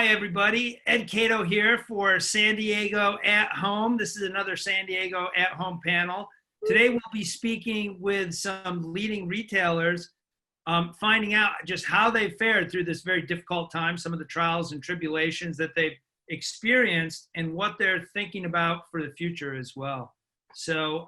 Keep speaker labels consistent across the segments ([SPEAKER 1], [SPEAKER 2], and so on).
[SPEAKER 1] Hi, everybody. Ed Catto here for San Diego at Home. This is another San Diego at Home panel. Today, we'll be speaking with some leading retailers, finding out just how they fared through this very difficult time, some of the trials and tribulations that they've experienced, and what they're thinking about for the future as well. So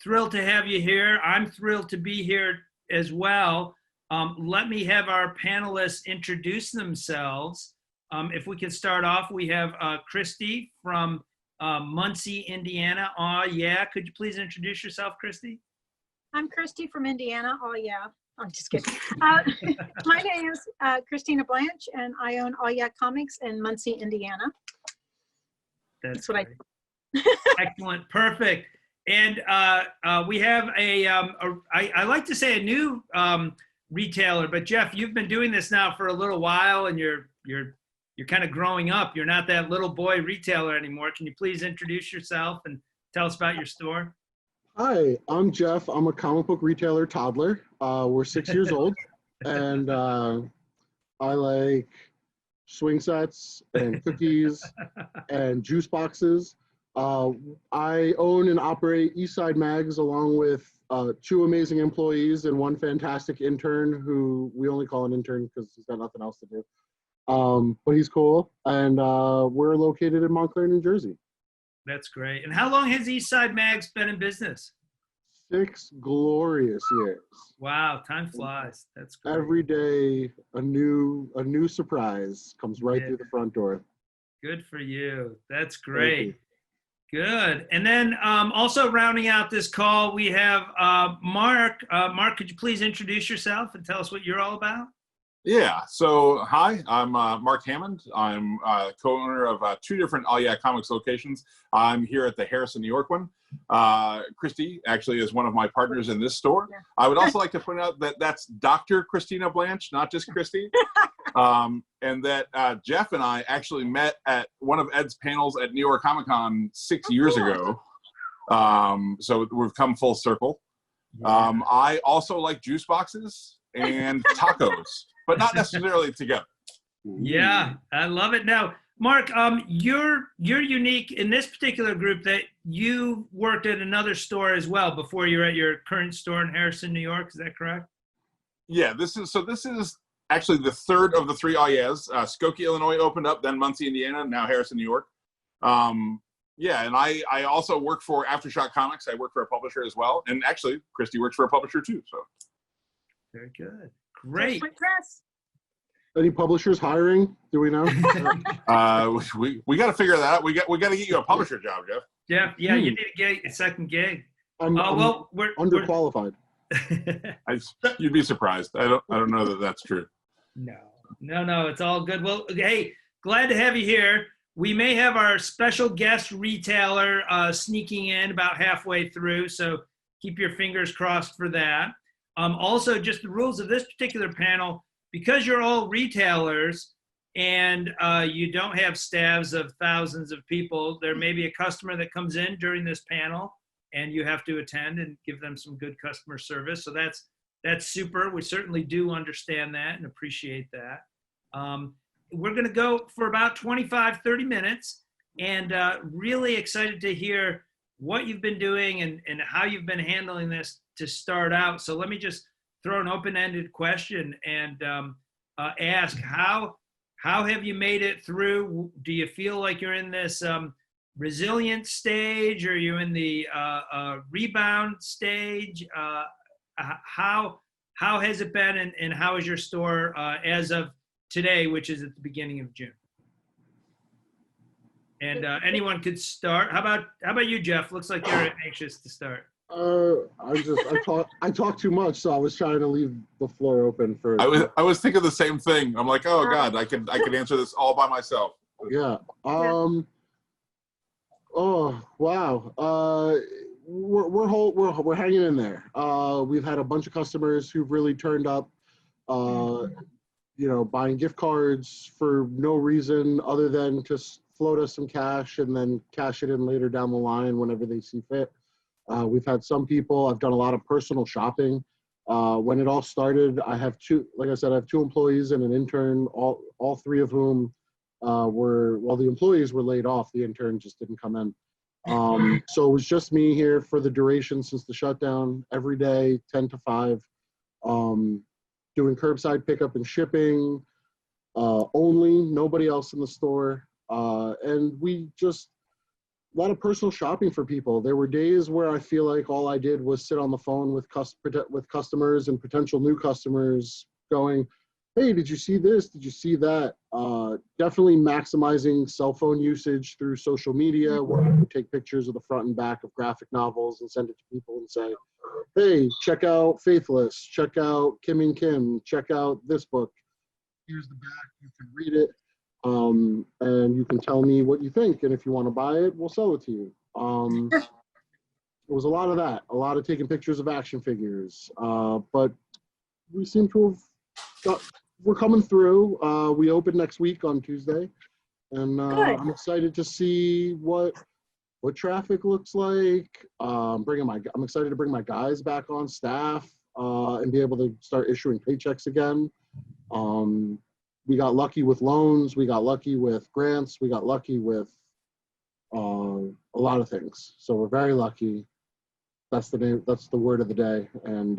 [SPEAKER 1] thrilled to have you here. I'm thrilled to be here as well. Let me have our panelists introduce themselves. If we can start off, we have Christy from Muncie, Indiana. Oh, yeah. Could you please introduce yourself, Christy?
[SPEAKER 2] I'm Christy from Indiana. Oh, yeah. I'm just kidding. My name is Christina Blanche, and I own Oh Yeah Comics in Muncie, Indiana.
[SPEAKER 1] That's
[SPEAKER 2] what
[SPEAKER 1] great. Excellent. Perfect. And we have I like to say a new retailer, but Jeff, you've been doing this now for a little while, and you're kind of growing up. You're not that little boy retailer anymore. Can you please introduce yourself and tell us about your store?
[SPEAKER 3] Hi, I'm Jeff. I'm a comic book retailer toddler. We're 6 years old, and I like swing sets and cookies and juice boxes. I own and operate Side Mags along with two amazing employees and one fantastic intern who we only call an intern because he's got nothing else to do. But he's cool, and we're located in Montclair, New Jersey. That's
[SPEAKER 1] great. And how long has Side Mags been in business?
[SPEAKER 3] 6 glorious years.
[SPEAKER 1] Wow, time flies. That's great.
[SPEAKER 3] Every day, a new surprise comes right through the front door.
[SPEAKER 1] Good for you. That's great. Good. And then also rounding out this call, we have Marc. Marc, could you please introduce yourself and tell us what you're all about?
[SPEAKER 4] Yeah. So, hi, I'm Marc Hammond. I'm co-owner of 2 different Oh Yeah Comics locations. I'm here at the Harrison, New York one. Christy actually is one of my partners in this store. Yeah. I would also like to point out that that's Dr. Christina Blanche, not just Christy. And that Jeff and I actually met at one of Ed's panels at New York Comic Con 6 years ago. So we've come full circle. I also like juice boxes and tacos, but not necessarily together.
[SPEAKER 1] Yeah, I love it. Now, Marc, you're unique in this particular group that you worked at another store as well before you're at your current store in Harrison, New York. Is that correct?
[SPEAKER 4] Yeah, this is actually the third of the 3 Oh Yeahs. Skokie, Illinois opened up, then Muncie, Indiana, now Harrison, New York. Yeah, and I also work for Aftershock Comics. I work for a publisher as well. And actually, Christy works for a publisher too. So.
[SPEAKER 1] Very good. Great.
[SPEAKER 3] Any publishers hiring? Do we know?
[SPEAKER 4] We got to figure that out. We got to get you a publisher job, Jeff.
[SPEAKER 1] Yeah, you need to get a second gig.
[SPEAKER 3] Well, we're underqualified.
[SPEAKER 4] You'd be surprised. I don't know that that's true.
[SPEAKER 1] No, it's all good. Well, hey, glad to have you here. We may have our special guest retailer sneaking in about halfway through, so keep your fingers crossed for that. Also, just the rules of this particular panel, because you're all retailers and you don't have staffs of thousands of people, there may be a customer that comes in during this panel and you have to attend and give them some good customer service. So that's super. We certainly do understand that and appreciate that. We're going to go for about 25, 30 minutes, and really excited to hear what you've been doing and how you've been handling this to start out. So let me just throw an open-ended question and ask, how have you made it through? Do you feel like you're in this resilient stage? Or are you in the rebound stage? How has it been, and how is your store as of today, which is at the beginning of June? And anyone could start. How about you, Jeff? Looks like you're anxious to start.
[SPEAKER 3] I talk too much, so I was trying to leave the floor open for.
[SPEAKER 4] I was thinking the same thing. I'm like, oh God, I could answer this all by myself.
[SPEAKER 3] Yeah. Oh wow. We're hanging in there. We've had a bunch of customers who've really turned up. Buying gift cards for no reason other than just float us some cash and then cash it in later down the line whenever they see fit. We've had some people. I've done a lot of personal shopping. When it all started, I have 2 employees and an intern, all 3 of whom the employees were laid off. The intern just didn't come in. So it was just me here for the duration since the shutdown, every day, 10 to 5, doing curbside pickup and shipping, only, nobody else in the store. And a lot of personal shopping for people. There were days where I feel like all I did was sit on the phone with customers and potential new customers going, hey, did you see this? Did you see that? Definitely maximizing cell phone usage through social media, where I would take pictures of the front and back of graphic novels and send it to people and say, hey, check out Faithless, check out Kim and Kim, check out this book. Here's the back, you can read it. And you can tell me what you think. And if you want to buy it, we'll sell it to you. It was a lot of that, a lot of taking pictures of action figures. But we seem to have we're coming through. We open next week on Tuesday. And I'm excited to see what traffic looks like. I'm excited to bring my guys back on staff and be able to start issuing paychecks again. We got lucky with loans. We got lucky with grants. We got lucky with a lot of things. So we're very lucky. That's the name. That's the word of the day. And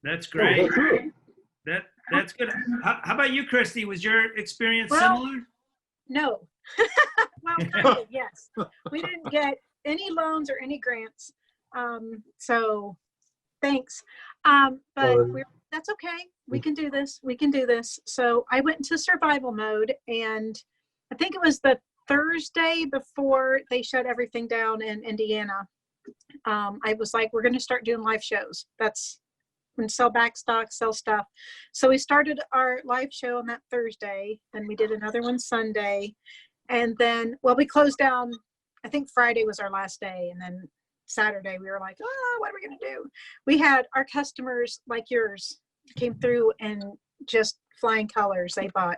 [SPEAKER 1] that's great.
[SPEAKER 3] That's
[SPEAKER 1] That's good. How about you, Christy? Was your experience
[SPEAKER 2] Well,
[SPEAKER 1] similar?
[SPEAKER 2] No. Well, kind of, yes. We didn't get any loans or any grants. So thanks. But that's okay. We can do this. We can do this. So I went into survival mode, and I think it was the Thursday before they shut everything down in Indiana. I was like, we're going to start doing live shows. That's when sell back stock, sell stuff. So we started our live show on that Thursday, and we did another one Sunday. And then, well, we closed down, I think Friday was our last day. And then Saturday we were like, oh, what are we going to do? We had our customers like yours came through and just flying colors. They bought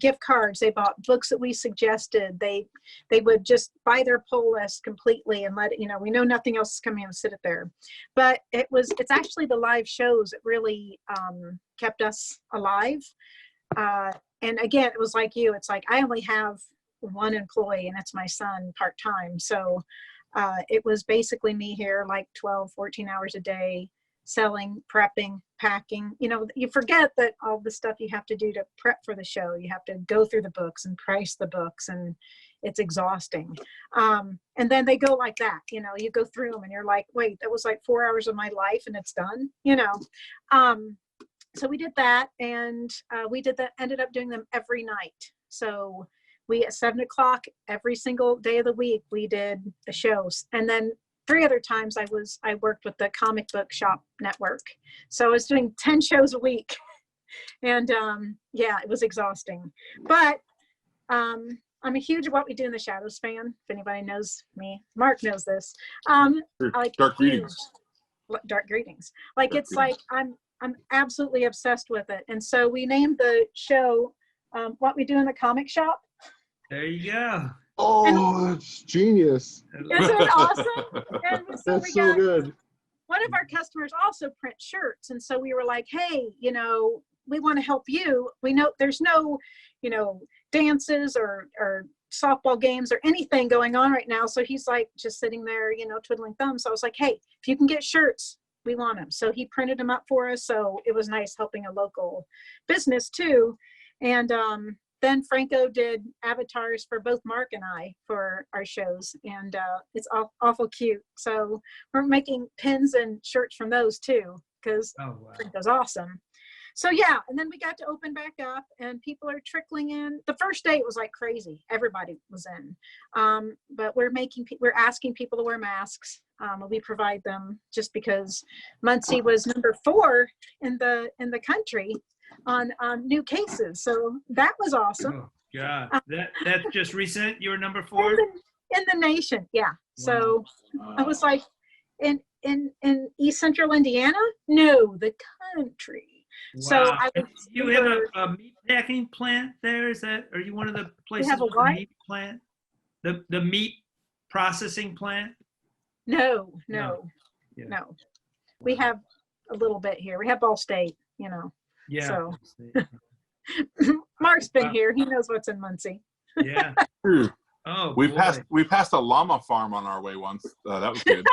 [SPEAKER 2] gift cards. They bought books that we suggested. They would just buy their pull list completely and let it, we know nothing else is coming and sit it there. But it's actually the live shows that really kept us alive. And again, it was like you, it's like, I only have one employee, and it's my son part-time. So it was basically me here like 12, 14 hours a day, selling, prepping, packing. You forget that all the stuff you have to do to prep for the show. You have to go through the books and price the books, and it's exhausting. And then they go like that, you go through them and you're like, wait, that was like 4 hours of my life and it's done, So we did that, and ended up doing them every night. So we at 7 o'clock every single day of the week, we did the shows. And then 3 other times I worked with the Comic Book Shop Network. So I was doing 10 shows a week. And it was exhausting. But I'm a huge What We Do in the Shadows fan. If anybody knows me, Mark knows this. I like
[SPEAKER 4] Dark Greetings.
[SPEAKER 2] Dark Greetings. It's like I'm absolutely obsessed with it. And so we named the show What We Do in the Comic Shop.
[SPEAKER 1] There you go.
[SPEAKER 3] Oh, it's genius.
[SPEAKER 2] Isn't it awesome? And so
[SPEAKER 3] That's so good.
[SPEAKER 2] One of our customers also print shirts. And so we were like, hey, we want to help you. We know there's no, dances or softball games or anything going on right now. So he's like just sitting there, twiddling thumbs. So I was like, hey, if you can get shirts, we want them. So he printed them up for us. So it was nice helping a local business too. And then Franco did avatars for both Mark and I for our shows, and it's awful cute. So we're making pins and shirts from those too, because Franco's awesome. So yeah, and then we got to open back up, and people are trickling in. The first day it was like crazy; everybody was in. But we're asking people to wear masks. We provide them just because Muncie was number 4 in the country on new cases, so that was awesome.
[SPEAKER 1] Oh God, that's just recent. You were number 4
[SPEAKER 2] in the nation. Yeah.
[SPEAKER 1] Wow.
[SPEAKER 2] So I was like, in East Central Indiana? No, the country.
[SPEAKER 1] Wow.
[SPEAKER 2] So
[SPEAKER 1] you have a meat packing plant there? Are you one of the places
[SPEAKER 2] have a
[SPEAKER 1] with
[SPEAKER 2] what?
[SPEAKER 1] the meat plant? The meat processing plant?
[SPEAKER 2] No.
[SPEAKER 1] Yeah.
[SPEAKER 2] No. We have a little bit here. We have Ball State,
[SPEAKER 1] Yeah.
[SPEAKER 2] So Mark's been here. He knows what's in Muncie.
[SPEAKER 1] Yeah. Oh,
[SPEAKER 4] we
[SPEAKER 1] boy.
[SPEAKER 4] passed a llama farm on our way once. That was good.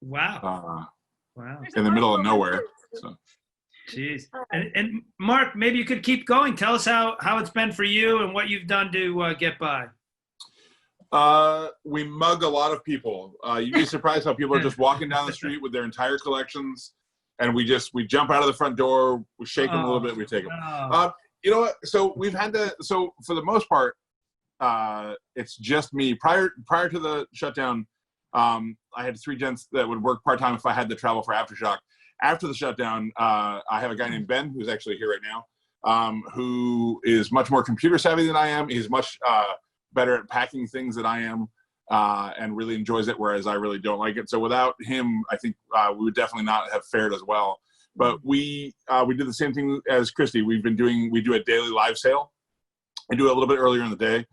[SPEAKER 1] Wow. Wow.
[SPEAKER 2] There's
[SPEAKER 4] In
[SPEAKER 2] a
[SPEAKER 4] the
[SPEAKER 2] lot
[SPEAKER 4] middle of
[SPEAKER 2] going
[SPEAKER 4] nowhere.
[SPEAKER 2] on.
[SPEAKER 4] So.
[SPEAKER 1] Jeez. And Mark, maybe you could keep going. Tell us how it's been for you and what you've done to get by.
[SPEAKER 4] We mug a lot of people. You'd be surprised how people are just walking down the street with their entire collections, and we jump out of the front door, we shake them a little bit, we take them.
[SPEAKER 1] Oh.
[SPEAKER 4] You know what? So we've had to. So for the most part, it's just me. Prior to the shutdown, I had 3 gents that would work part time if I had to travel for Aftershock. After the shutdown, I have a guy named Ben who's actually here right now, who is much more computer savvy than I am. He's much better at packing things than I am, and really enjoys it, whereas I really don't like it. So without him, I think we would definitely not have fared as well. But we did the same thing as Christy. We do a daily live sale. I do it a little bit earlier in the day.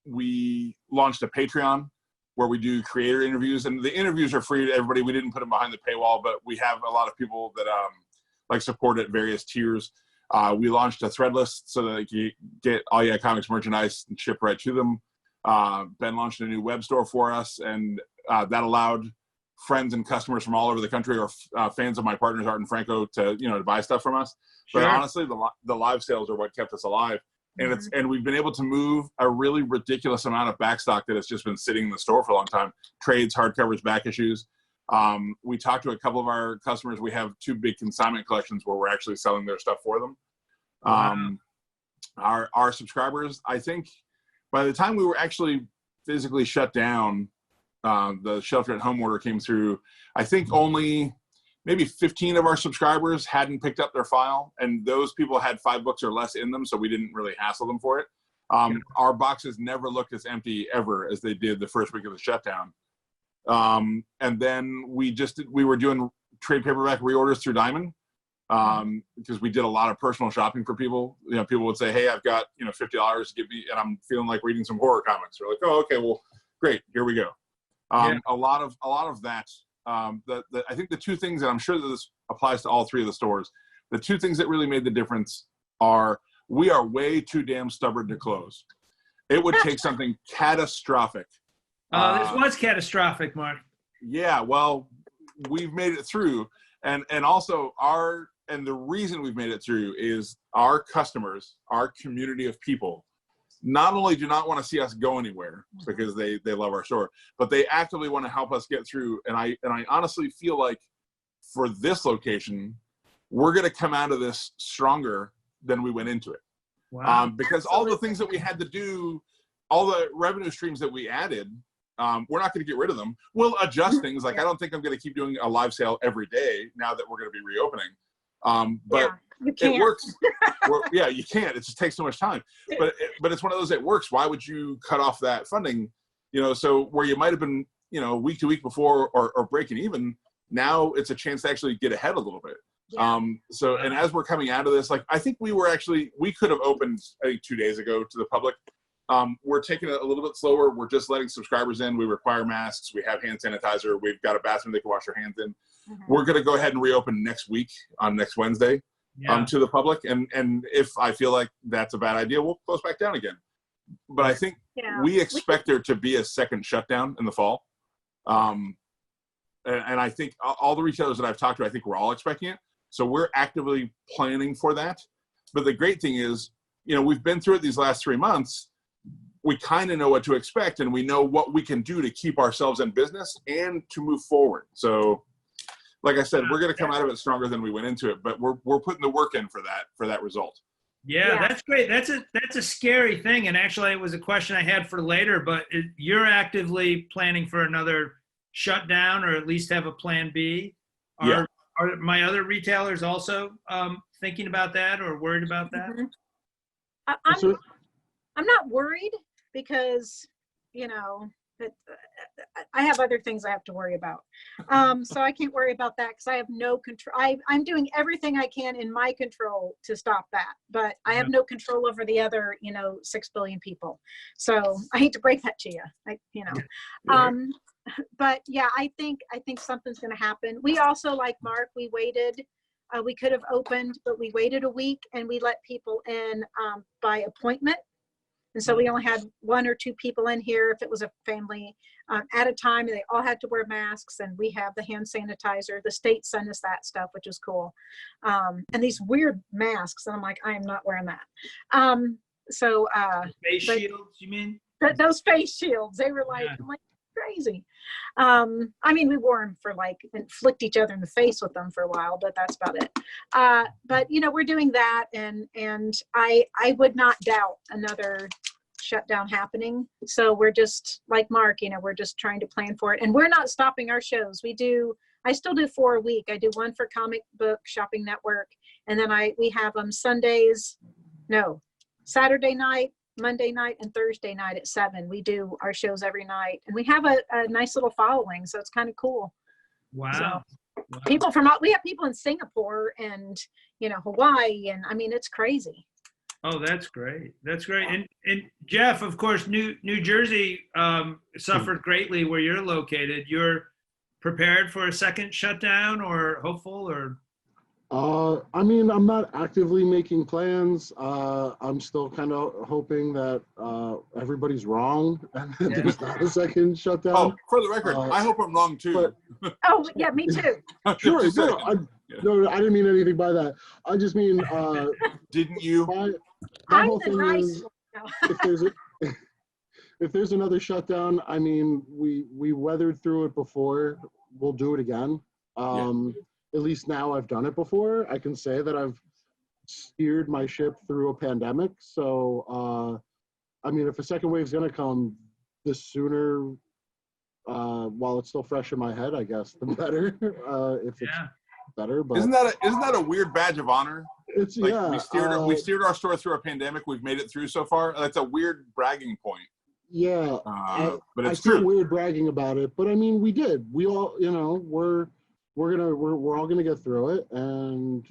[SPEAKER 4] We launched a Patreon where we do creator interviews, and the interviews are free to everybody. We didn't put them behind the paywall, but we have a lot of people that like support at various tiers. We launched a thread list so that you get all your comics merchandise and ship right to them. Ben launched a new web store for us, and that allowed friends and customers from all over the country or fans of my partners, Art and Franco, to buy stuff from us.
[SPEAKER 1] Sure.
[SPEAKER 4] But honestly, the live sales are what kept us alive. And and we've been able to move a really ridiculous amount of backstock that has just been sitting in the store for a long time. Trades, hardcovers, back issues. We talked to a couple of our customers. We have 2 big consignment collections where we're actually selling their stuff for them.
[SPEAKER 1] Wow.
[SPEAKER 4] Our subscribers, I think by the time we were actually physically shut down, the shelter at home order came through. I think only maybe 15 of our subscribers hadn't picked up their file, and those people had 5 books or less in them, so we didn't really hassle them for it. Our boxes never looked as empty ever as they did the first week of the shutdown. And then we were doing trade paperback reorders through Diamond, because we did a lot of personal shopping for people. People would say, hey, I've got $50 to give me, and I'm feeling like reading some horror comics. We're like, oh, okay, well, great, here we go. A lot of that. I think the 2 things, and I'm sure that this applies to all 3 of the stores, the 2 things that really made the difference are we are way too damn stubborn to close. It would take something catastrophic.
[SPEAKER 1] This was catastrophic, Mark.
[SPEAKER 4] Yeah, well, we've made it through, and also the reason we've made it through is our customers, our community of people, not only do not want to see us go anywhere because they love our store, but they actively want to help us get through. And I honestly feel like for this location, we're going to come out of this stronger than we went into it.
[SPEAKER 1] Wow.
[SPEAKER 4] Because all the things that we had to do, all the revenue streams that we added, we're not going to get rid of them. We'll adjust things. Like I don't think I'm going to keep doing a live sale every day now that we're going to be reopening. But it works. You can't. It just takes so much time. But it's one of those that works. Why would you cut off that funding? So where you might have been, week to week before or breaking even, now it's a chance to actually get ahead a little bit.
[SPEAKER 2] Yeah.
[SPEAKER 4] And as we're coming out of this, like I think we could have opened 2 days ago to the public. We're taking it a little bit slower. We're just letting subscribers in. We require masks. We have hand sanitizer. We've got a bathroom they can wash their hands in. We're going to go ahead and reopen next week on next Wednesday. To the public, and if I feel like that's a bad idea, we'll close back down again. But I think we expect there to be a second shutdown in the fall, and I think all the retailers that I've talked to, I think we're all expecting it. So we're actively planning for that. But the great thing is, we've been through it these last 3 months. We kind of know what to expect, and we know what we can do to keep ourselves in business and to move forward. So. Like I said, we're going to come out of it stronger than we went into it, but we're putting the work in for that result.
[SPEAKER 1] Yeah, that's great. That's a scary thing, and actually, it was a question I had for later. But you're actively planning for another shutdown, or at least have a plan B. Are my other retailers also thinking about that or worried about that?
[SPEAKER 2] I'm not worried because I have other things I have to worry about. So I can't worry about that because I have no control. I'm doing everything I can in my control to stop that, but I have no control over the other, 6 billion people. So I hate to break that to you, but yeah, I think something's going to happen. We also, like Mark, we waited We could have opened, but we waited a week and we let people in by appointment. And so we only had 1 or 2 people in here if it was a family at a time, and they all had to wear masks, and we have the hand sanitizer. The state sent us that stuff, which was cool. And these weird masks, and I'm like, I am not wearing that.
[SPEAKER 1] Face shields, you mean?
[SPEAKER 2] Those face shields, they were like,
[SPEAKER 1] Yeah.
[SPEAKER 2] I'm like, crazy. I mean, we wore them for like, and flicked each other in the face with them for a while, but that's about it. But you know, we're doing that, and I would not doubt another shutdown happening. So we're just like Mark, you know, we're just trying to plan for it, and we're not stopping our shows. I still do 4 a week. I do 1 for Comic Book Shopping Network, and then we have them Saturday night, Monday night, and Thursday night at 7. We do our shows every night, and we have a nice little following, so it's kind of cool.
[SPEAKER 1] Wow.
[SPEAKER 2] So, we have people in Singapore and, you know, Hawaii, and I mean, it's crazy.
[SPEAKER 1] Oh, that's great. That's great. And Jeff, of course, New Jersey suffered greatly where you're located. You're prepared for a second shutdown, or hopeful, or?
[SPEAKER 3] I mean, I'm not actively making plans. I'm still kind of hoping that everybody's wrong and that there's not a second shutdown.
[SPEAKER 4] Oh, for the record, I hope I'm wrong too.
[SPEAKER 2] Oh, yeah, me too.
[SPEAKER 3] Sure, no, I didn't mean anything by that. I just mean,
[SPEAKER 4] didn't you?
[SPEAKER 3] My whole
[SPEAKER 2] I'm the
[SPEAKER 3] thing
[SPEAKER 2] nice
[SPEAKER 3] is,
[SPEAKER 2] one.
[SPEAKER 3] if there's another shutdown, I mean, we weathered through it before. We'll do it again. At least now I've done it before. I can say that I've steered my ship through a pandemic. So, I mean, if a second wave is going to come, the sooner, while it's still fresh in my head, I guess, the better. If it's better, but
[SPEAKER 4] isn't that a weird badge of honor?
[SPEAKER 3] It's
[SPEAKER 4] like,
[SPEAKER 3] yeah.
[SPEAKER 4] We steered our store through a pandemic. We've made it through so far. That's a weird bragging point.
[SPEAKER 3] Yeah,
[SPEAKER 4] but it's
[SPEAKER 3] I feel
[SPEAKER 4] true.
[SPEAKER 3] weird bragging about it, but I mean, we did. We all, you know, we're all gonna get through it. And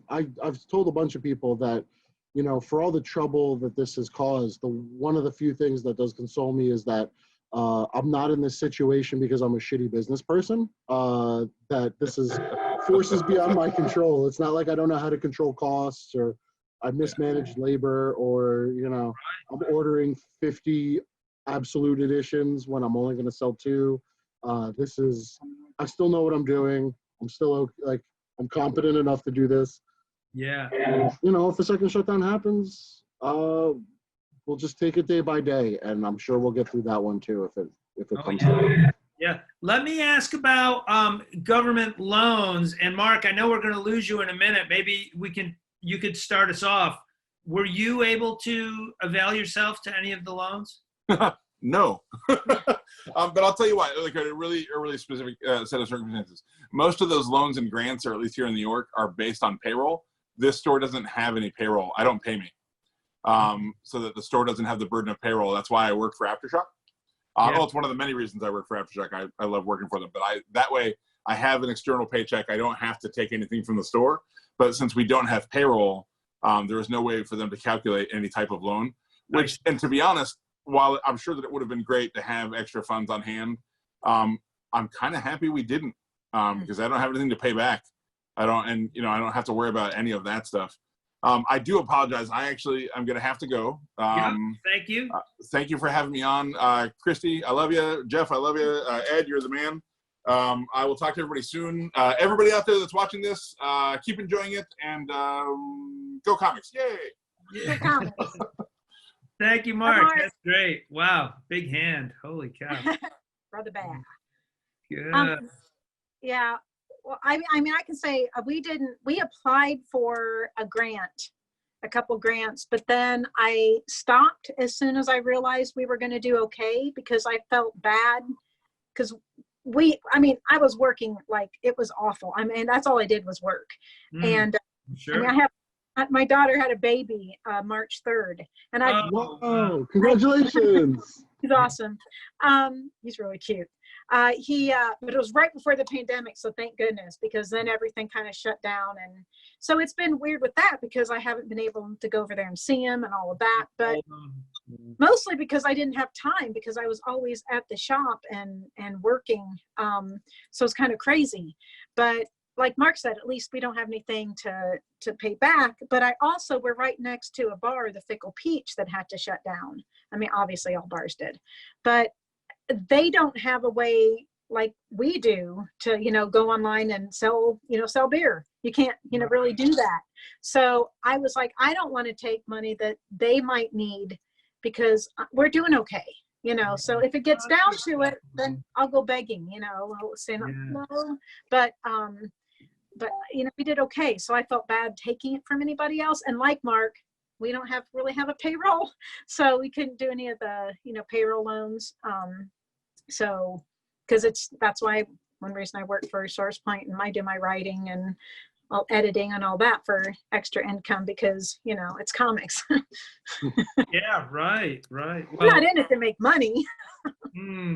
[SPEAKER 3] I've told a bunch of people that, you know, for all the trouble that this has caused, one of the few things that does console me is that I'm not in this situation because I'm a shitty business person. That this is forces beyond my control. It's not like I don't know how to control costs, or I mismanaged labor, or, you know, I'm ordering 50 absolute editions when I'm only going to sell 2. I still know what I'm doing. I'm still I'm competent enough to do this.
[SPEAKER 1] Yeah.
[SPEAKER 3] And, you know, if a second shutdown happens, we'll just take it day by day, and I'm sure we'll get through that one too if it comes to it.
[SPEAKER 1] Yeah. Let me ask about government loans. And Mark, I know we're going to lose you in a minute. Maybe you could start us off. Were you able to avail yourself to any of the loans?
[SPEAKER 4] No. But I'll tell you what, like a really specific set of circumstances. Most of those loans and grants, or at least here in New York, are based on payroll. This store doesn't have any payroll. I don't pay me. So that the store doesn't have the burden of payroll. That's why I work for Aftershock. Well, it's one of the many reasons I work for Aftershock. I love working for them. But that way I have an external paycheck. I don't have to take anything from the store. But since we don't have payroll, there is no way for them to calculate any type of loan. And to be honest, while I'm sure that it would have been great to have extra funds on hand, I'm kind of happy we didn't, because I don't have anything to pay back. I don't have to worry about any of that stuff. I do apologize. I'm going to have to go.
[SPEAKER 1] Thank you.
[SPEAKER 4] Thank you for having me on. Christy, I love you. Jeff, I love you. Ed, you're the man. I will talk to everybody soon. Everybody out there that's watching this, keep enjoying it, and go comics. Yay.
[SPEAKER 2] Go Comics.
[SPEAKER 1] Thank you, Mark.
[SPEAKER 2] Mark.
[SPEAKER 1] That's great. Wow. Big hand. Holy cow.
[SPEAKER 2] Brother Beck.
[SPEAKER 1] Good.
[SPEAKER 2] Yeah. Well, I mean, I can say we applied for a couple grants, but then I stopped as soon as I realized we were going to do okay, because I felt bad, because I was working like it was awful. I mean, that's all I did was work. And
[SPEAKER 1] sure.
[SPEAKER 2] I mean, my daughter had a baby March 3rd, and
[SPEAKER 3] Wow, congratulations.
[SPEAKER 2] He's awesome. He's really cute. But it was right before the pandemic, so thank goodness, because then everything kind of shut down. And so it's been weird with that, because I haven't been able to go over there and see him and all of that, but mostly because I didn't have time, because I was always at the shop and working. So it's kind of crazy. But like Mark said, at least we don't have anything to pay back. But we're right next to a bar, the Fickle Peach, that had to shut down. I mean, obviously all bars did, but they don't have a way like we do to, go online and sell beer. You can't, really do that. So I was like, I don't want to take money that they might need because we're doing okay. So if it gets down to it, then I'll go begging, I'll say no, but we did okay. So I felt bad taking it from anybody else. And like Mark, we don't really have a payroll, so we couldn't do any of the, payroll loans. So, cause that's why one reason I work for SourcePoint and I do my writing and all editing and all that for extra income because, it's comics.
[SPEAKER 1] Yeah, right.
[SPEAKER 2] I'm not in it to make money.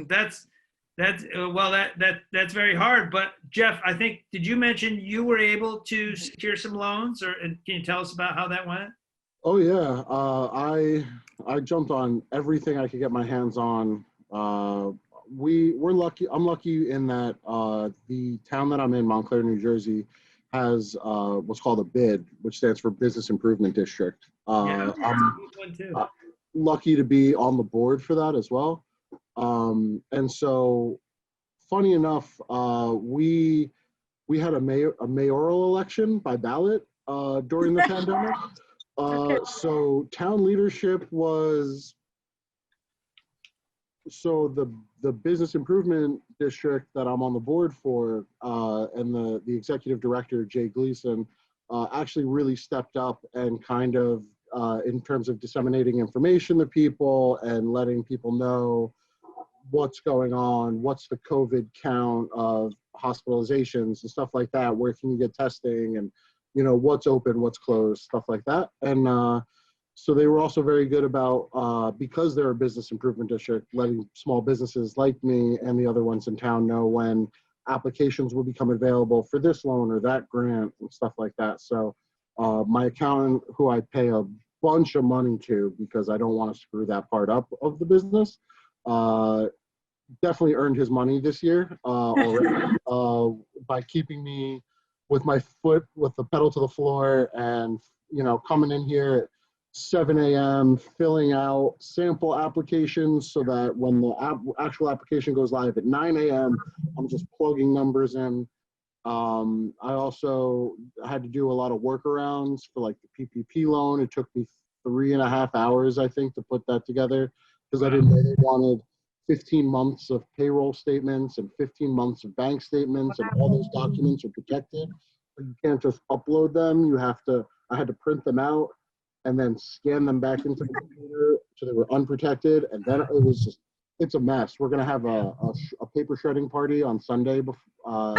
[SPEAKER 1] That's very hard. But Jeff, I think, did you mention you were able to secure some loans, and can you tell us about how that went?
[SPEAKER 3] Oh yeah, I jumped on everything I could get my hands on. We're lucky. I'm lucky in that the town that I'm in, Montclair, New Jersey, has what's called a BID, which stands for Business Improvement District.
[SPEAKER 1] Yeah,
[SPEAKER 3] I'm lucky to be on the board for that as well. And so, funny enough, we had a mayoral election by ballot during the pandemic. So town leadership was, so the business improvement district that I'm on the board for, and the executive director, Jay Gleason, actually really stepped up and kind of, in terms of disseminating information to people and letting people know what's going on, what's the COVID count of hospitalizations and stuff like that, where can you get testing, and what's open, what's closed, stuff like that. And so they were also very good about, because they're a business improvement district, letting small businesses like me and the other ones in town know when applications will become available for this loan or that grant and stuff like that. So my accountant, who I pay a bunch of money to because I don't want to screw that part up of the business, definitely earned his money this year already by keeping me with my foot with the pedal to the floor and coming in here at 7 a.m. filling out sample applications so that when the actual application goes live at 9 a.m. I'm just plugging numbers in. I also had to do a lot of workarounds for like the PPP loan. It took me 3.5 hours, I think, to put that together because I didn't know they wanted 15 months of payroll statements and 15 months of bank statements, and all those documents are protected. But you can't just upload them. I had to print them out and then scan them back into the computer so they were unprotected. And then it's a mess. We're going to have a paper shredding party on Sunday before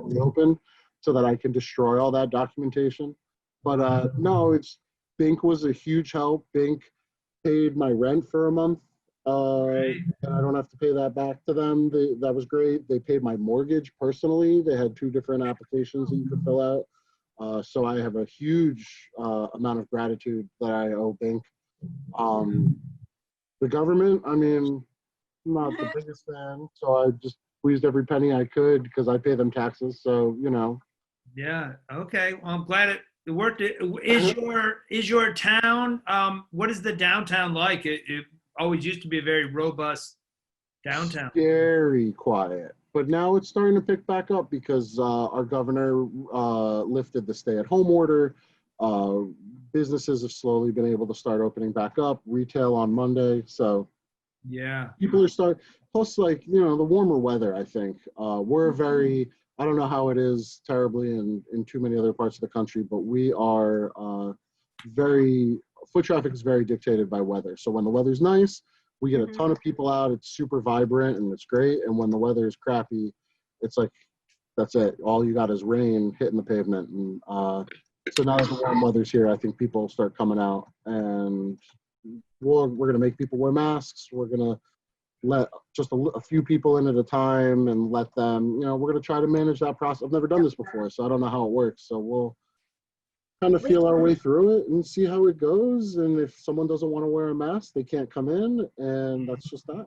[SPEAKER 3] we open so that I can destroy all that documentation. But no, Bink was a huge help. Bink paid my rent for a month. And I don't have to pay that back to them. That was great. They paid my mortgage personally. They had 2 different applications that you could fill out. So I have a huge amount of gratitude that I owe Bink. The government, I mean, I'm not the biggest fan, so I just squeezed every penny I could because I pay them taxes. So,
[SPEAKER 1] Yeah. Okay. Well, I'm glad it worked. Is your town, what is the downtown like? It always used to be a very robust downtown.
[SPEAKER 3] Very quiet, but now it's starting to pick back up because our governor lifted the stay-at-home order. Businesses have slowly been able to start opening back up. Retail on Monday, so
[SPEAKER 1] yeah,
[SPEAKER 3] people are starting. Plus, like the warmer weather. I think we're very. I don't know how it is terribly in too many other parts of the country, but we are foot traffic is very dictated by weather. So when the weather's nice, we get a ton of people out. It's super vibrant and it's great. And when the weather is crappy, it's like, that's it. All you got is rain hitting the pavement. And so now that the warm weather's here, I think people start coming out, and we're going to make people wear masks. We're going to let just a few people in at a time and let them, we're going to try to manage that process. I've never done this before, so I don't know how it works. So we'll kind of feel our way through it and see how it goes. And if someone doesn't want to wear a mask, they can't come in, and that's just that.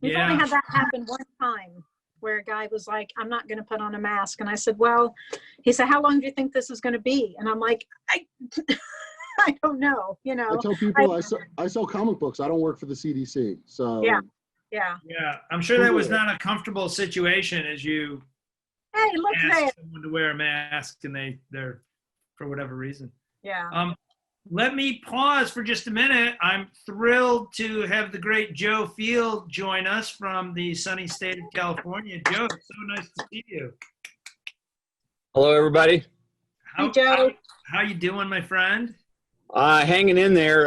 [SPEAKER 2] We've only had that happen one time where a guy was like, I'm not going to put on a mask. And I said, well, he said, how long do you think this is going to be? And I'm like, I don't know, you know.
[SPEAKER 3] I tell people I sell comic books. I don't work for the CDC. So
[SPEAKER 2] Yeah.
[SPEAKER 1] Yeah, I'm sure that was not a comfortable situation as you
[SPEAKER 2] Hey, look there.
[SPEAKER 1] asked someone to wear a mask and they're for whatever reason.
[SPEAKER 2] Yeah.
[SPEAKER 1] Let me pause for just a minute. I'm thrilled to have the great Joe Field join us from the sunny state of California. Joe, it's so nice to see you.
[SPEAKER 5] Hello, everybody.
[SPEAKER 2] Hey, Joe.
[SPEAKER 1] How you doing, my friend?
[SPEAKER 5] Hanging in there.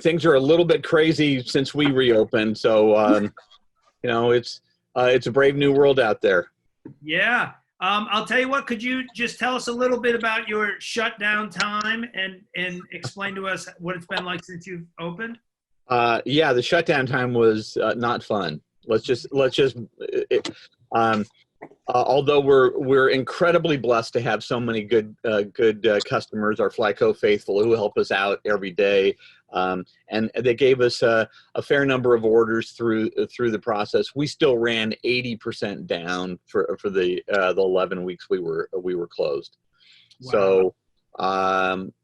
[SPEAKER 5] Things are a little bit crazy since we reopened, so you know, it's a brave new world out there.
[SPEAKER 1] Yeah. I'll tell you what, could you just tell us a little bit about your shutdown time and explain to us what it's been like since you've opened?
[SPEAKER 5] Yeah, the shutdown time was not fun. Although we're incredibly blessed to have so many good customers, our Flyco faithful, who help us out every day, and they gave us a fair number of orders through the process. We still ran 80% down for the 11 weeks we were closed.
[SPEAKER 1] Wow.
[SPEAKER 5] So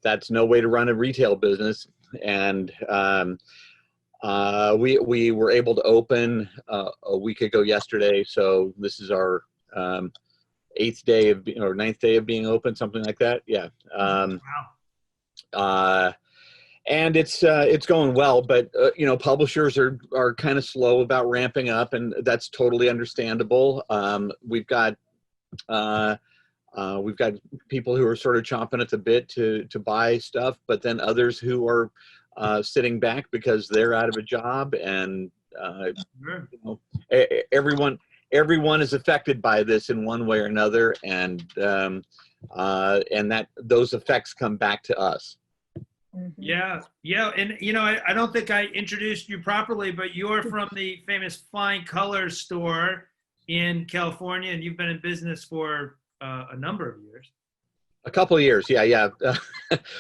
[SPEAKER 5] that's no way to run a retail business, and we were able to open a week ago yesterday. So this is our 8th day or 9th day of being open, something like that. Yeah.
[SPEAKER 1] Wow.
[SPEAKER 5] And it's going well, but you know, publishers are kind of slow about ramping up, and that's totally understandable. We've got people who are sort of chomping at the bit to buy stuff, but then others who are sitting back because they're out of a job, and
[SPEAKER 1] Sure.
[SPEAKER 5] you know, everyone is affected by this in one way or another, and that those effects come back to us.
[SPEAKER 2] Mm-hmm.
[SPEAKER 1] Yeah. And you know, I don't think I introduced you properly, but you're from the famous Flying Colors store in California, and you've been in business for a number of years.
[SPEAKER 5] A couple of years, yeah.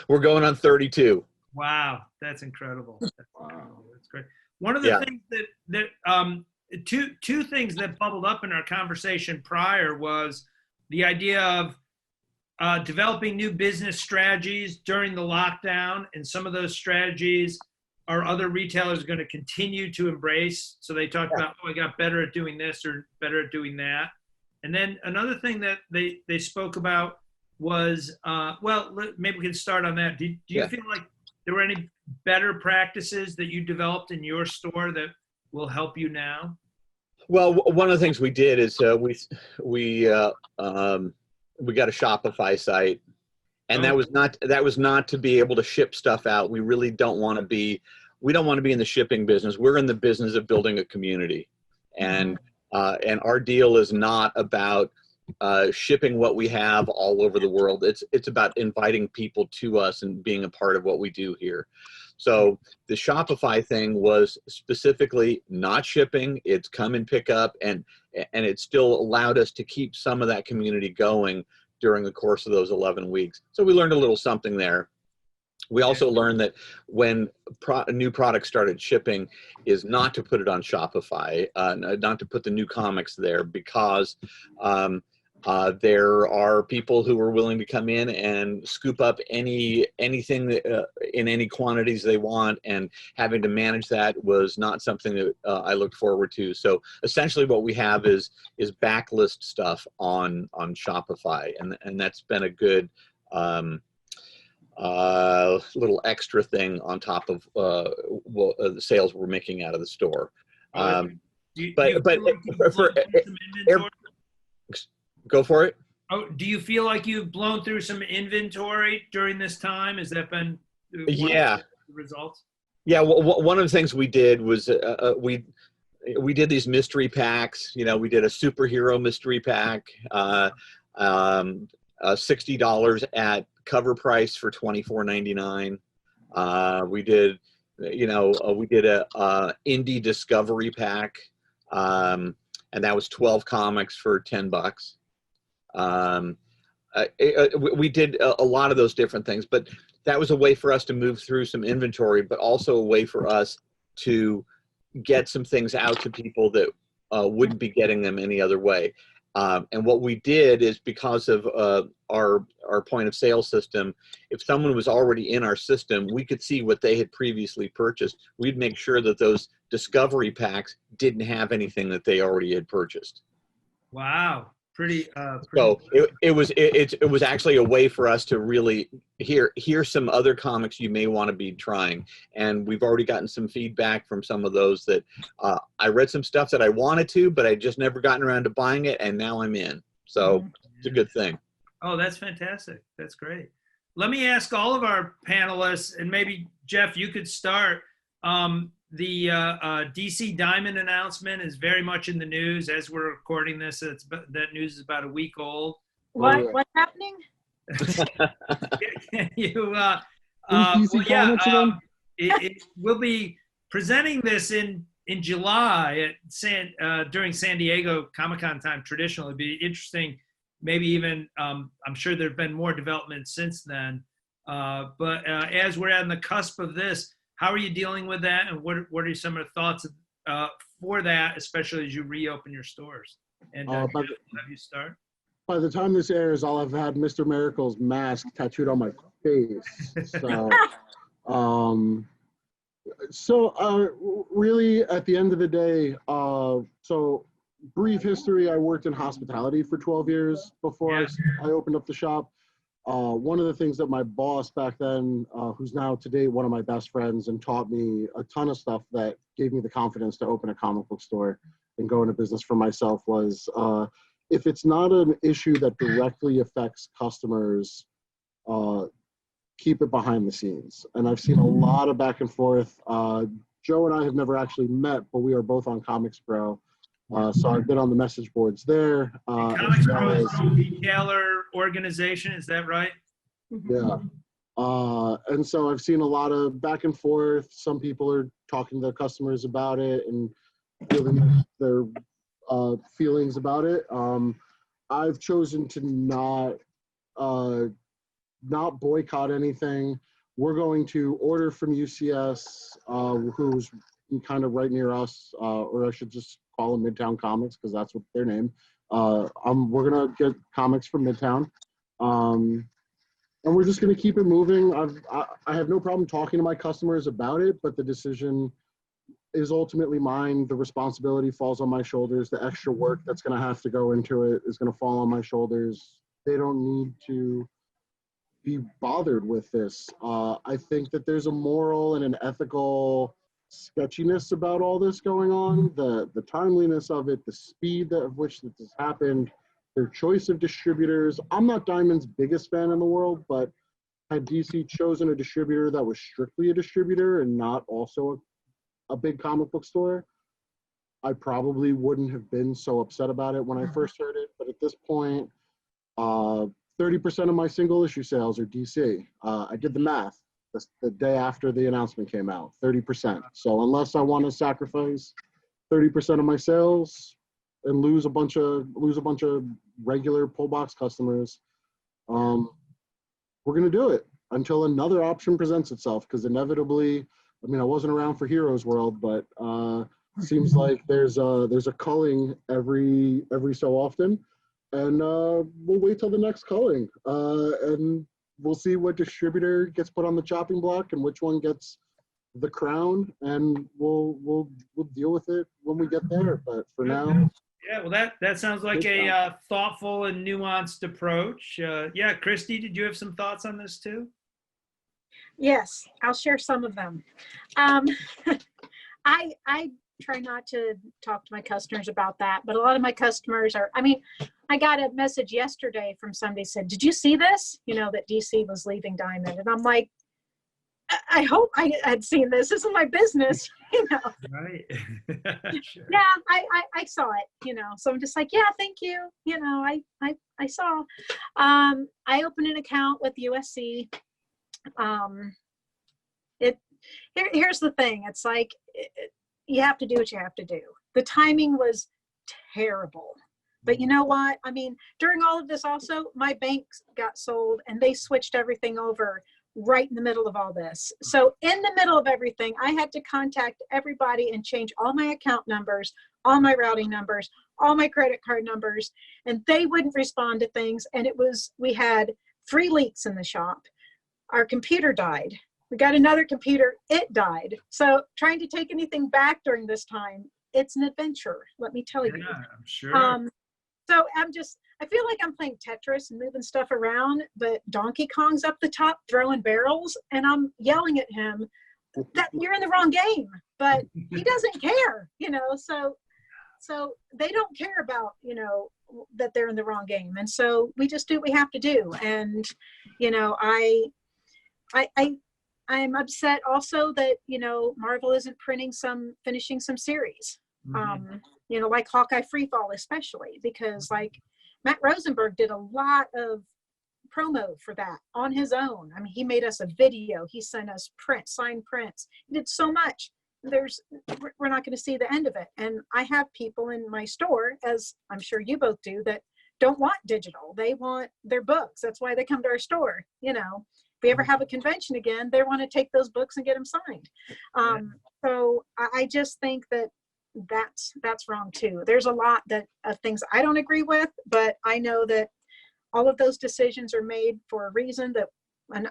[SPEAKER 5] We're going on 32.
[SPEAKER 1] Wow, that's incredible.
[SPEAKER 3] Wow.
[SPEAKER 1] That's great. One of the things that two things that bubbled up in our conversation prior was the idea of developing new business strategies during the lockdown, and some of those strategies are other retailers going to continue to embrace. So they talked about, I got better at doing this or better at doing that. And then another thing that they spoke about was, maybe we can start on that. Do you feel like there were any better practices that you developed in your store that will help you now?
[SPEAKER 5] Well, one of the things we did is we got a Shopify site, and that was not to be able to ship stuff out. We really don't want to be in the shipping business. We're in the business of building a community, and our deal is not about shipping what we have all over the world. It's about inviting people to us and being a part of what we do here. So the Shopify thing was specifically not shipping. It's come and pick up, and it still allowed us to keep some of that community going during the course of those 11 weeks. So we learned a little something there. We also learned that when new products started shipping is not to put it on Shopify, not to put the new comics there, because there are people who are willing to come in and scoop up anything that, in any quantities they want, and having to manage that was not something that I looked forward to. So essentially what we have is backlist stuff on Shopify, and that's been a good little extra thing on top of the sales we're making out of the store. Go for it.
[SPEAKER 1] Oh, do you feel like you've blown through some inventory during this time? Has that been one of the results?
[SPEAKER 5] Yeah, one of the things we did was we did these mystery packs. You know, we did a superhero mystery pack, $60 at cover price for $24.99. We did a indie discovery pack, and that was 12 comics for $10. We did a lot of those different things, but that was a way for us to move through some inventory, but also a way for us to get some things out to people that wouldn't be getting them any other way. And what we did is, because of our point of sale system, if someone was already in our system, we could see what they had previously purchased. We'd make sure that those discovery packs didn't have anything that they already had purchased.
[SPEAKER 1] Wow. Pretty.
[SPEAKER 5] So it was actually a way for us to really hear some other comics you may want to be trying. And we've already gotten some feedback from some of those that I read some stuff that I wanted to, but I just never gotten around to buying it, and now I'm in. So it's a good thing.
[SPEAKER 1] Oh, that's fantastic. That's great. Let me ask all of our panelists, and maybe Jeff, you could start. The DC Diamond announcement is very much in the news as we're recording this. That news is about a week old.
[SPEAKER 2] What's happening?
[SPEAKER 1] Can you, we'll be presenting this in July at during San Diego Comic-Con time. Traditionally, it'd be interesting. Maybe even I'm sure there've been more developments since then. But as we're on the cusp of this, how are you dealing with that, and what are some of the thoughts for that, especially as you reopen your stores? And Jeff, have you start?
[SPEAKER 3] By the time this airs, I'll have had Mr. Miracle's mask tattooed on my face. So, really, at the end of the day, so brief history: I worked in hospitality for 12 years before I opened up the shop. One of the things that my boss back then, who's now today one of my best friends and taught me a ton of stuff that gave me the confidence to open a comic book store and go into business for myself, was if it's not an issue that directly affects customers, keep it behind the scenes. And I've seen a lot of back and forth. Joe and I have never actually met, but we are both on Comics Pro. So I've been on the message boards there.
[SPEAKER 1] Comics Pro is a retailer organization, is that right?
[SPEAKER 3] Yeah. And so I've seen a lot of back and forth. Some people are talking to their customers about it and giving their feelings about it. I've chosen to not boycott anything. We're going to order from UCS, who's kind of right near us, or I should just call them Midtown Comics because that's what their name. We're gonna get comics from Midtown, and we're just gonna keep it moving. I have no problem talking to my customers about it, but the decision is ultimately mine. The responsibility falls on my shoulders. The extra work that's gonna have to go into it is gonna fall on my shoulders. They don't need to be bothered with this. I think that there's a moral and an ethical sketchiness about all this going on, the timeliness of it, the speed of which this has happened, their choice of distributors. I'm not Diamond's biggest fan in the world, but had DC chosen a distributor that was strictly a distributor and not also a big comic book store, I probably wouldn't have been so upset about it when I first heard it. But at this point, 30% of my single issue sales are DC. I did the math. The day after the announcement came out, 30%. So unless I want to sacrifice 30% of my sales and lose a bunch of regular pull box customers, we're gonna do it until another option presents itself. Because inevitably, I mean, I wasn't around for Heroes World, but seems like there's a culling every so often, and we'll wait till the next culling, and we'll see what distributor gets put on the chopping block and which one gets the crown, and we'll deal with it when we get there. But for now,
[SPEAKER 1] yeah. Well, that sounds like a thoughtful and nuanced approach. Yeah, Christy, did you have some thoughts on this too?
[SPEAKER 2] Yes, I'll share some of them. I try not to talk to my customers about that, but a lot of my customers are, I mean, I got a message yesterday from somebody said, did you see this? You know, that DC was leaving Diamond. And I'm like, I hope I had seen this. This is my business, you know.
[SPEAKER 1] Right. Sure.
[SPEAKER 2] Yeah, I saw it, you know. So I'm just like, yeah, thank you. You know, I saw. I opened an account with USC. Here's the thing. It's like, you have to do what you have to do. The timing was terrible. But you know what? I mean, during all of this also, my banks got sold and they switched everything over right in the middle of all this. So in the middle of everything, I had to contact everybody and change all my account numbers, all my routing numbers, all my credit card numbers, and they wouldn't respond to things. And we had 3 leaks in the shop. Our computer died. We got another computer, it died. So trying to take anything back during this time, it's an adventure, let me tell you.
[SPEAKER 1] Yeah, I'm sure.
[SPEAKER 2] So I feel like I'm playing Tetris and moving stuff around, but Donkey Kong's up the top throwing barrels, and I'm yelling at him that you're in the wrong game, but he doesn't care, so they don't care about, that they're in the wrong game. And so we just do what we have to do. And, I'm upset also that, Marvel isn't finishing some series, like Hawkeye Freefall, especially because like Matt Rosenberg did a lot of promo for that on his own. I mean, he made us a video, he sent us signed prints. He did so much. We're not going to see the end of it. And I have people in my store, as I'm sure you both do, that don't want digital. They want their books. That's why they come to our store. If we ever have a convention again, they want to take those books and get them signed. So I just think that's wrong too. There's a lot of things I don't agree with, but I know that all of those decisions are made for a reason that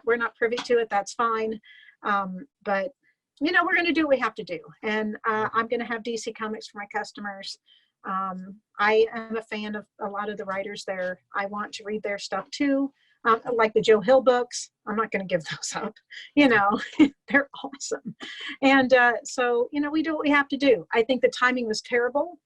[SPEAKER 2] we're not privy to it. That's fine. But we're going to do what we have to do. And I'm going to have DC Comics for my customers. I am a fan of a lot of the writers there. I want to read their stuff too. Like the Joe Hill books, I'm not going to give those up. They're awesome. And so, we do what we have to do. I think the timing was terrible.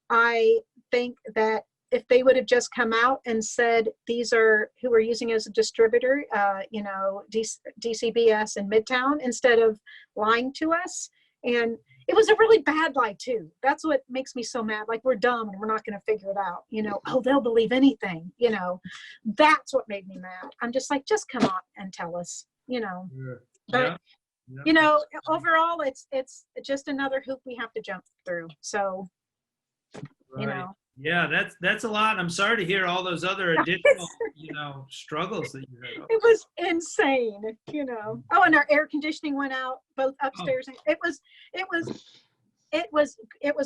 [SPEAKER 2] I think that if they would have just come out and said, these are who we're using as a distributor, DCBS and Midtown, instead of lying to us. And it was a really bad lie too. That's what makes me so mad. Like, we're dumb and we're not going to figure it out. They'll believe anything, that's what made me mad. I'm just like, just come on and tell us, but overall it's just another hoop we have to jump through. So,
[SPEAKER 1] Right. Yeah, that's a lot. I'm sorry to hear all those other additional, struggles that you had.
[SPEAKER 2] It was insane, Oh, and our air conditioning went out both upstairs. And it was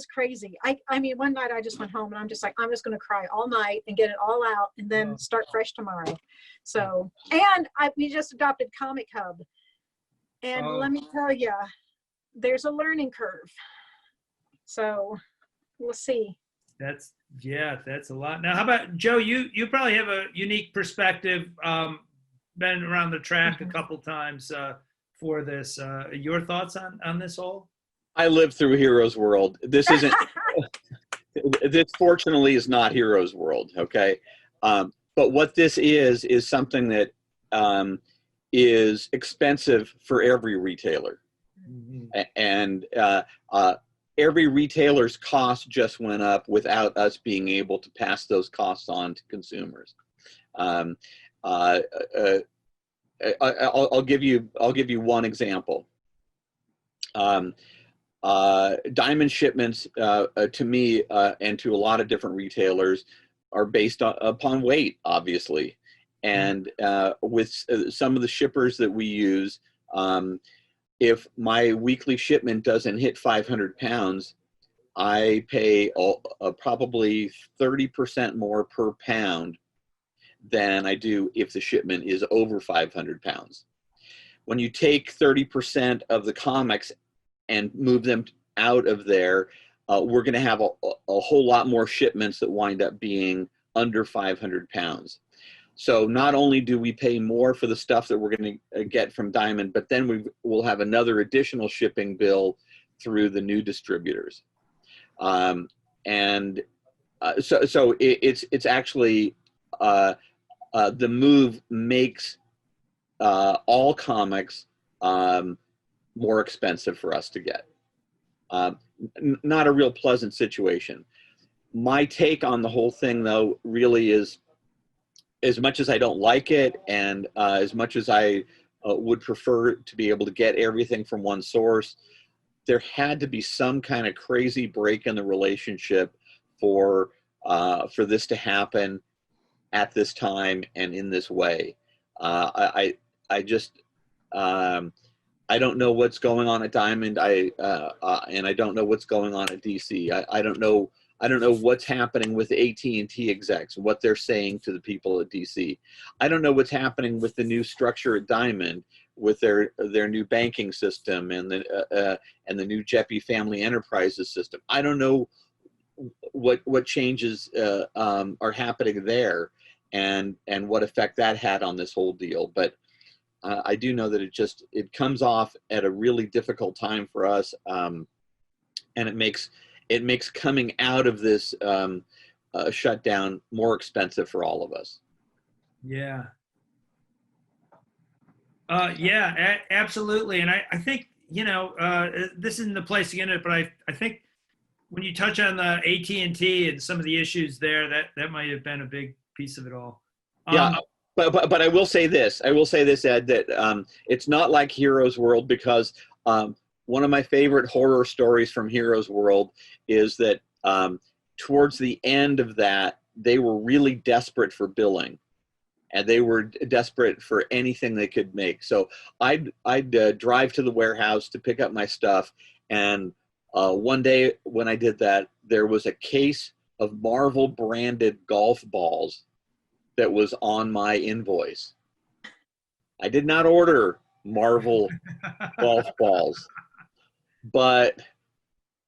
[SPEAKER 2] crazy. I mean, one night I just went home and I'm just like, I'm just going to cry all night and get it all out and then start fresh tomorrow. So, and we just adopted Comic Hub. And let me tell you, there's a learning curve. So we'll see.
[SPEAKER 1] That's a lot. Now, how about Joe? You probably have a unique perspective. Been around the track a couple times for this. Your thoughts on this all?
[SPEAKER 5] I lived through Heroes World. This isn't. This fortunately is not Heroes World. Okay, but what this is something that is expensive for every retailer, and every retailer's cost just went up without us being able to pass those costs on to consumers. I'll give you one example. Diamond shipments to me and to a lot of different retailers are based upon weight, obviously, and with some of the shippers that we use. If my weekly shipment doesn't hit 500 pounds, I pay probably 30% more per pound than I do if the shipment is over 500 pounds. When you take 30% of the comics and move them out of there, we're going to have a whole lot more shipments that wind up being under 500 pounds. So not only do we pay more for the stuff that we're going to get from Diamond, but then we'll have another additional shipping bill through the new distributors. So it's actually the move makes all comics more expensive for us to get. Not a real pleasant situation. My take on the whole thing, though, really is, as much as I don't like it, and as much as I would prefer to be able to get everything from one source, there had to be some kind of crazy break in the relationship for this to happen at this time and in this way. I just I don't know what's going on at Diamond. And I don't know what's going on at DC. I don't know. I don't know what's happening with AT&T execs, what they're saying to the people at DC. I don't know what's happening with the new structure at Diamond, with their new banking system and the new Jeppy Family Enterprises system. I don't know what changes are happening there, and what effect that had on this whole deal. But I do know that it comes off at a really difficult time for us, and it makes coming out of this shutdown more expensive for all of us.
[SPEAKER 1] Yeah. Absolutely. And I think, this isn't the place to get it, but I think when you touch on the AT&T and some of the issues there, that might have been a big piece of it all.
[SPEAKER 5] Yeah. But I will say this, Ed, that it's not like Heroes World, because one of my favorite horror stories from Heroes World is that towards the end of that, they were really desperate for billing, and they were desperate for anything they could make. So I'd drive to the warehouse to pick up my stuff, and one day when I did that, there was a case of Marvel branded golf balls that was on my invoice. I did not order Marvel golf balls, but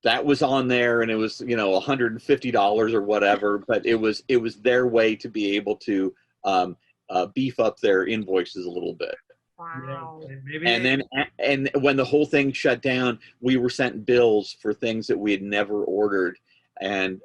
[SPEAKER 5] that was on there, and it was, $150 or whatever, but it was their way to be able to beef up their invoices a little bit.
[SPEAKER 2] Wow.
[SPEAKER 1] Yeah,
[SPEAKER 5] and when the whole thing shut down, we were sent bills for things that we had never ordered, and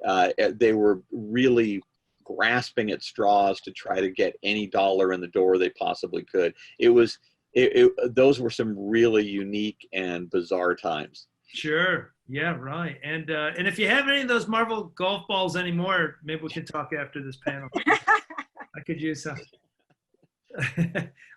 [SPEAKER 5] they were really grasping at straws to try to get any dollar in the door they possibly could. Those were some really unique and bizarre times.
[SPEAKER 1] Sure. Yeah, right. And if you have any of those Marvel golf balls anymore, maybe we can talk after this panel. I could use some.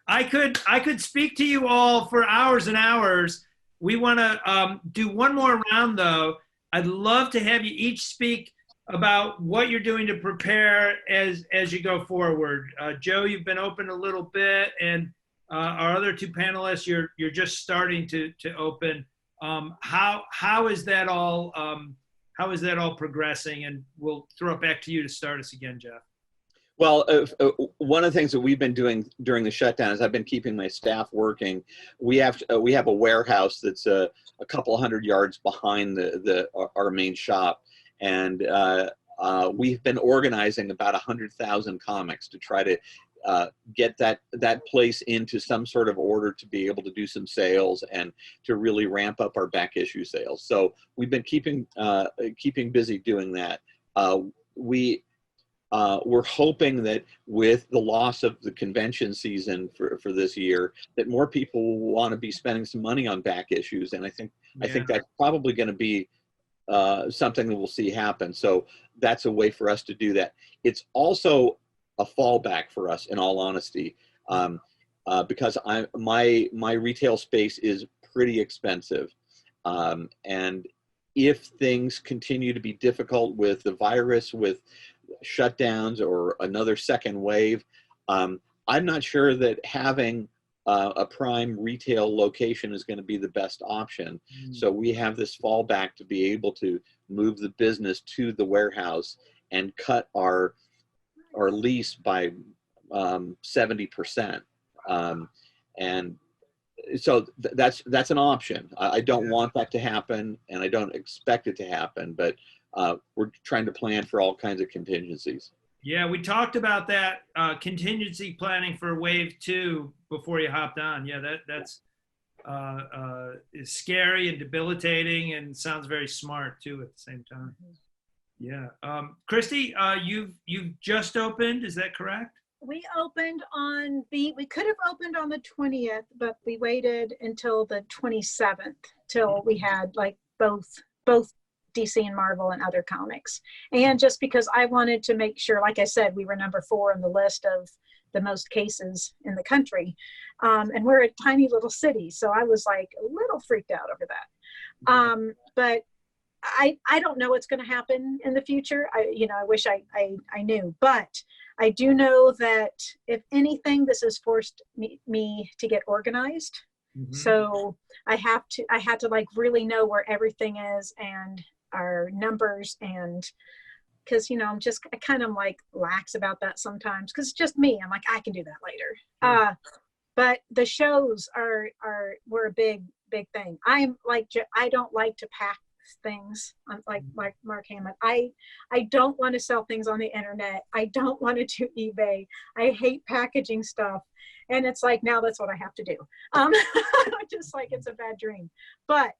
[SPEAKER 1] I could speak to you all for hours and hours. We want to do one more round, though. I'd love to have you each speak about what you're doing to prepare as you go forward. Joe, you've been open a little bit, and our other two panelists, you're just starting to open. How is that all progressing? And we'll throw it back to you to start us again, Jeff.
[SPEAKER 5] Well, one of the things that we've been doing during the shutdown is I've been keeping my staff working. We have a warehouse that's a couple hundred yards behind our main shop, and we've been organizing about 100,000 comics to try to get that place into some sort of order to be able to do some sales and to really ramp up our back issue sales. So we've been keeping busy doing that. We're hoping that with the loss of the convention season for this year, that more people will want to be spending some money on back issues, and I think that's probably going to be something that we'll see happen. So that's a way for us to do that. It's also a fallback for us, in all honesty, because my retail space is pretty expensive, and if things continue to be difficult with the virus, with shutdowns or another second wave, I'm not sure that having a prime retail location is going to be the best option. So we have this fallback to be able to move the business to the warehouse and cut our lease by 70%. And so that's an option. I don't want that to happen, and I don't expect it to happen, but we're trying to plan for all kinds of contingencies.
[SPEAKER 1] Yeah, we talked about that contingency planning for wave 2 before you hopped on. Yeah, that's is scary and debilitating, and sounds very smart too at the same time. Yeah, Christy, you've just opened. Is that correct?
[SPEAKER 2] We opened we could have opened on the 20th, but we waited until the 27th till we had like both DC and Marvel and other comics. And just because I wanted to make sure, like I said, we were number 4 on the list of the most cases in the country. And we're a tiny little city. So I was like a little freaked out over that. But I don't know what's going to happen in the future. I wish I knew, but I do know that if anything, this has forced me to get organized. So I had to like really know where everything is and our numbers, and because, you know, I kind of like lax about that sometimes because it's just me. I'm like, I can do that later. But the shows were a big thing. I'm like, I don't like to pack things. I'm like Marc Hammond. I don't want to sell things on the internet. I don't want to do eBay. I hate packaging stuff. And it's like, now that's what I have to do. Just like, it's a bad dream. But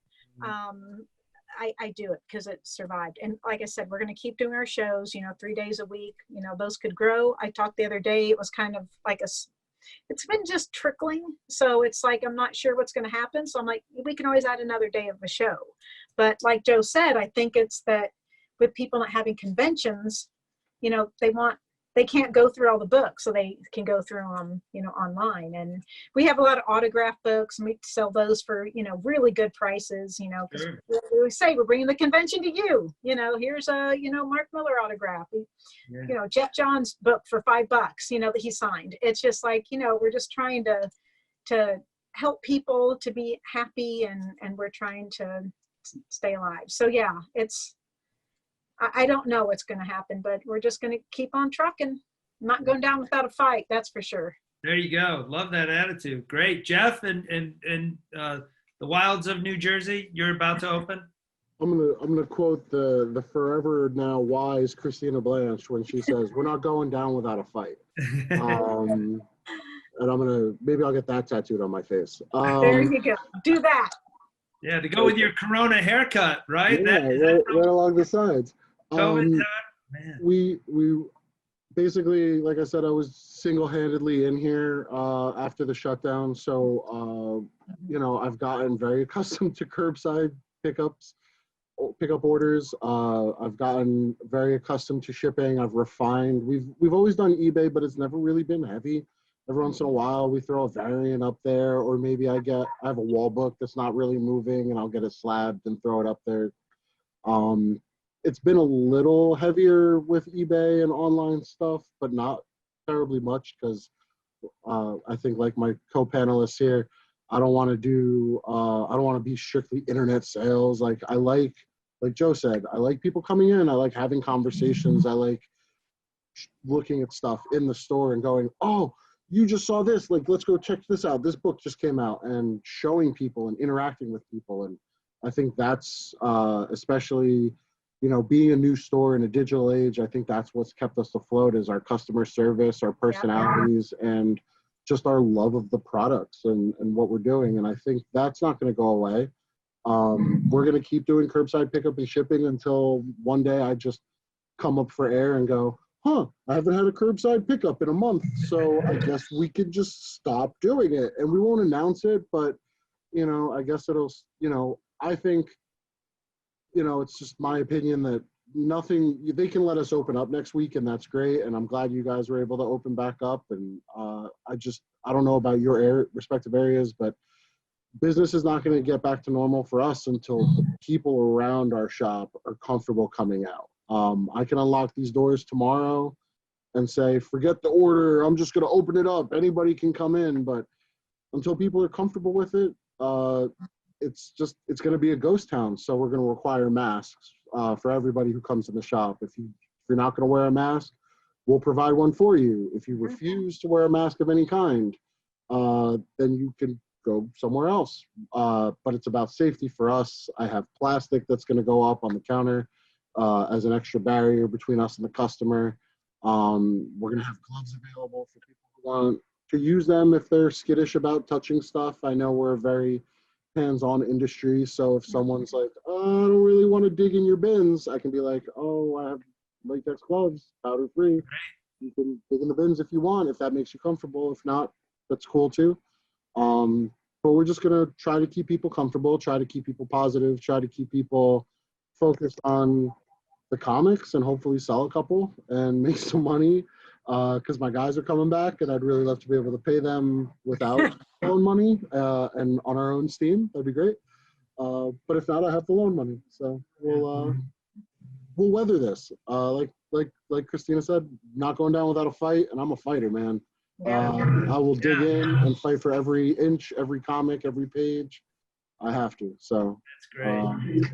[SPEAKER 2] I do it because it survived. And like I said, we're going to keep doing our shows, you know, 3 days a week. You know, those could grow. I talked the other day, it was kind of like it's been just trickling. So it's like, I'm not sure what's going to happen. So I'm like, we can always add another day of a show. But like Joe said, I think it's that with people not having conventions, you know, they can't go through all the books, so they can go through them, you know, online. And we have a lot of autograph books, and we sell those for, you know, really good prices, you know, because we say we're bringing the convention to you. You know, here's a, you know, Mark Miller autograph. You know, Jeff John's book for $5, you know, that he signed. It's just like, you know, we're just trying to help people to be happy, and we're trying to stay alive. So yeah, I don't know what's going to happen, but we're just going to keep on trucking. Not going down without a fight, that's for sure.
[SPEAKER 1] There you go. Love that attitude. Great. Jeff, and the wilds of New Jersey, you're about to open?
[SPEAKER 3] I'm gonna quote the forever now wise Christina Blanche when she says, "We're not going down without a fight." And maybe I'll get that tattooed on my face.
[SPEAKER 2] There you go. Do that.
[SPEAKER 1] Yeah, to go with your Corona haircut, right?
[SPEAKER 3] Yeah, right along the sides.
[SPEAKER 1] COVID time? Man.
[SPEAKER 3] We basically, like I said, I was single-handedly in here after the shutdown. So, you know, I've gotten very accustomed to curbside pickup orders. I've gotten very accustomed to shipping. I've refined. We've always done eBay, but it's never really been heavy. Every once in a while, we throw a variant up there, or maybe I have a wall book that's not really moving, and I'll get it slabbed and throw it up there. It's been a little heavier with eBay and online stuff, but not terribly much, because I think, like my co-panelists here, I don't want to be strictly internet sales. Like Joe said, I like people coming in. I like having conversations. I like looking at stuff in the store and going, "Oh, you just saw this, like, let's go check this out. This book just came out," and showing people and interacting with people. And I think that's, especially, you know, being a new store in a digital age, I think that's what's kept us afloat, is our customer service, our personalities, and just our love of the products and what we're doing. And I think that's not going to go away. We're going to keep doing curbside pickup and shipping until one day I just come up for air and go, I haven't had a curbside pickup in a month, so I guess we could just stop doing it. And we won't announce it, but, you know, I guess it'll, you know, I think, you know, it's just my opinion that they can let us open up next week, and that's great. And I'm glad you guys were able to open back up. And I don't know about your respective areas, but business is not going to get back to normal for us until the people around our shop are comfortable coming out. I can unlock these doors tomorrow and say, forget the order, I'm just going to open it up. Anybody can come in. But until people are comfortable with it, it's going to be a ghost town. So we're going to require masks for everybody who comes in the shop. If you're not going to wear a mask, we'll provide one for you. If you refuse to wear a mask of any kind, then you can go somewhere else. But it's about safety for us. I have plastic that's going to go up on the counter as an extra barrier between us and the customer. We're going to have gloves available for people who want to use them if they're skittish about touching stuff. I know we're a very hands-on industry, so if someone's like, "Oh, I don't really want to dig in your bins," I can be like, "Oh, I have latex gloves, powder-free. You can dig in the bins if you want, if that makes you comfortable. If not, that's cool too." But we're just going to try to keep people comfortable, try to keep people positive, try to keep people focused on the comics, and hopefully sell a couple and make some money, because my guys are coming back, and I'd really love to be able to pay them without loan money and on our own steam. That'd be great. But if not, I have the loan money, so we'll weather this. Like Christina said, not going down without a fight, and I'm a fighter, man.
[SPEAKER 2] Yeah.
[SPEAKER 3] I will dig
[SPEAKER 1] Yeah.
[SPEAKER 3] in and fight for every inch, every comic, every page. I have to. So
[SPEAKER 1] That's great.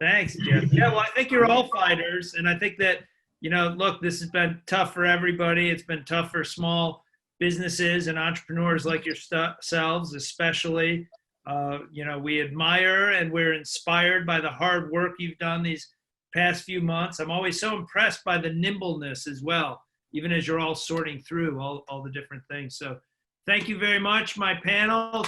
[SPEAKER 1] Thanks, Jeff. Yeah, well, I think you're all fighters, and I think that, look, this has been tough for everybody. It's been tough for small businesses and entrepreneurs like yourselves, especially. We admire and we're inspired by the hard work you've done these past few months. I'm always so impressed by the nimbleness as well, even as you're all sorting through all the different things. So thank you very much, my panel.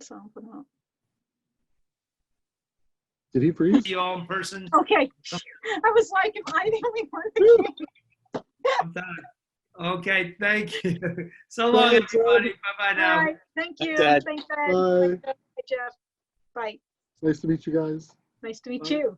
[SPEAKER 2] Something up.
[SPEAKER 3] did he freeze?
[SPEAKER 1] See you all in person.
[SPEAKER 2] Okay. I was like, am I the only one?
[SPEAKER 1] Sometime. Okay, thank you. So long, everybody. Bye-bye now.
[SPEAKER 2] All right. Thank you.
[SPEAKER 5] Dad.
[SPEAKER 2] Thanks, Ed.
[SPEAKER 3] Bye.
[SPEAKER 2] Bye, Jeff. Bye.
[SPEAKER 3] Nice to meet you guys.
[SPEAKER 2] Nice to meet
[SPEAKER 3] Bye.
[SPEAKER 2] you.